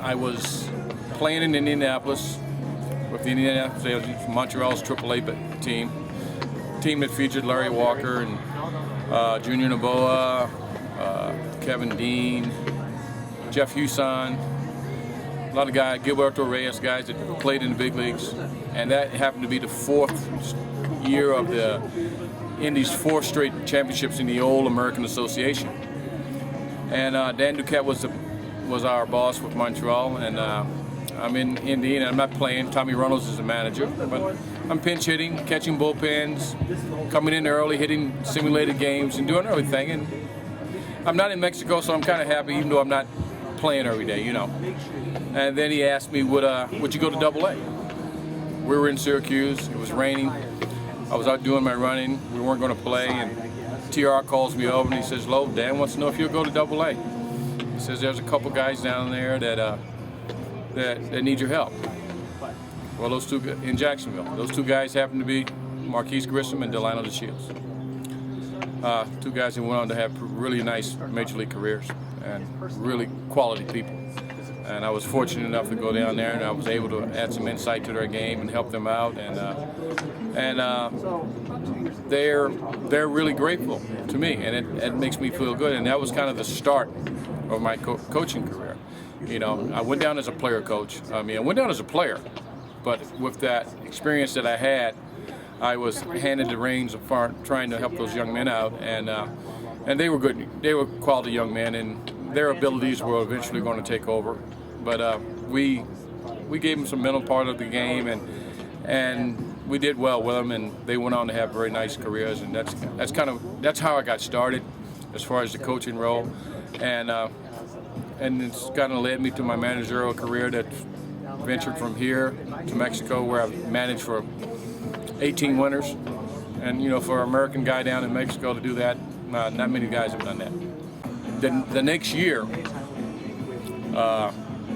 I was playing in Indianapolis with the Indianapolis Montreal's AAA team that featured Larry Walker and Junior Noboa, Kevin Dean, Jeff Huson, a lot of guys, Gilberto Reyes, guys that played in the big leagues. And that happened to be the 4th year of the Indies' 4 straight championships in the old American Association. And Dan Duquette was our boss with Montreal, and I'm in Indy, and I'm not playing. Tommy Reynolds is the manager, but I'm pinch hitting, catching bullpens, coming in early, hitting simulated games, and doing everything. And I'm not in Mexico, so I'm kind of happy, even though I'm not playing every day, you know. And then he asked me, would you go to AA? We were in Syracuse. It was raining. I was out doing my running. We weren't going to play, and TR calls me over and he says, "Lo, Dan wants to know if you'll go to AA." He says, "There's a couple guys down there that need your help." Well, those two in Jacksonville. Those 2 guys happen to be Marquise Grissom and Delano DeShields. 2 guys that went on to have really nice major league careers and really quality people. And I was fortunate enough to go down there, and I was able to add some insight to their game and help them out. And they're really grateful to me, and it makes me feel good. And that was kind of the start of my coaching career. You know, I went down as a player coach. I went down as a player, but with that experience that I had, I was handed the reins of trying to help those young men out, and they were good. They were quality young men, and their abilities were eventually going to take over. But we gave them some mental part of the game, and we did well with them, and they went on to have very nice careers. And that's how I got started as far as the coaching role, and it's kind of led me to my managerial career that ventured from here to Mexico, where I've managed for 18 winters. And you know, for an American guy down in Mexico to do that, not many guys have done that. The next year,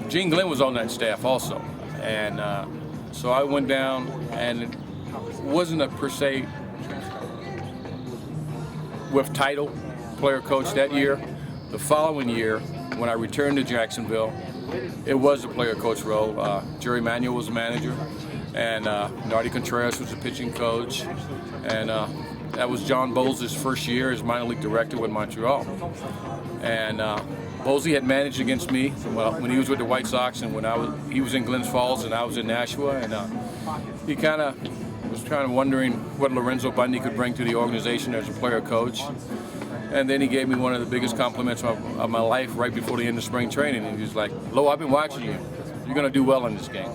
Gene Glenn was on that staff also, and so I went down, and it wasn't a per se with title player coach that year. The following year, when I returned to Jacksonville, it was a player coach role. Jerry Manuel was the manager, and Nardi Contreras was the pitching coach, and that was John Bowles' first year as minor league director with Montreal. And Bowlesy had managed against me when he was with the White Sox, and when he was in Glens Falls and I was in Nashua, and he kind of was wondering what Lorenzo Bundy could bring to the organization as a player coach. And then he gave me one of the biggest compliments of my life right before the end of spring training, and he was like, "Lo, I've been watching you. You're going to do well in this game."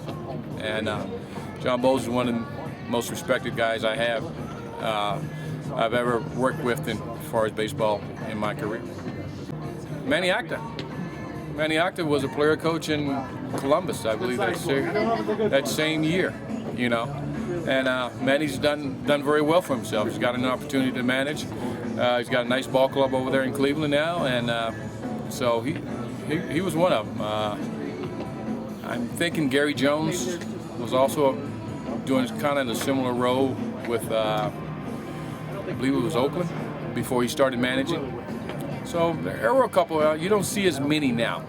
And John Bowles is one of the most respected guys I've ever worked with as far as baseball in my career. Manny Acta was a player coach in Columbus, I believe, that same year, you know. And Manny's done very well for himself. He's got an opportunity to manage. He's got a nice ball club over there in Cleveland now, and so he was one of them. I'm thinking Gary Jones was also doing kind of a similar role with, I believe it was Oakland, before he started managing. So there were a couple, you don't see as many now.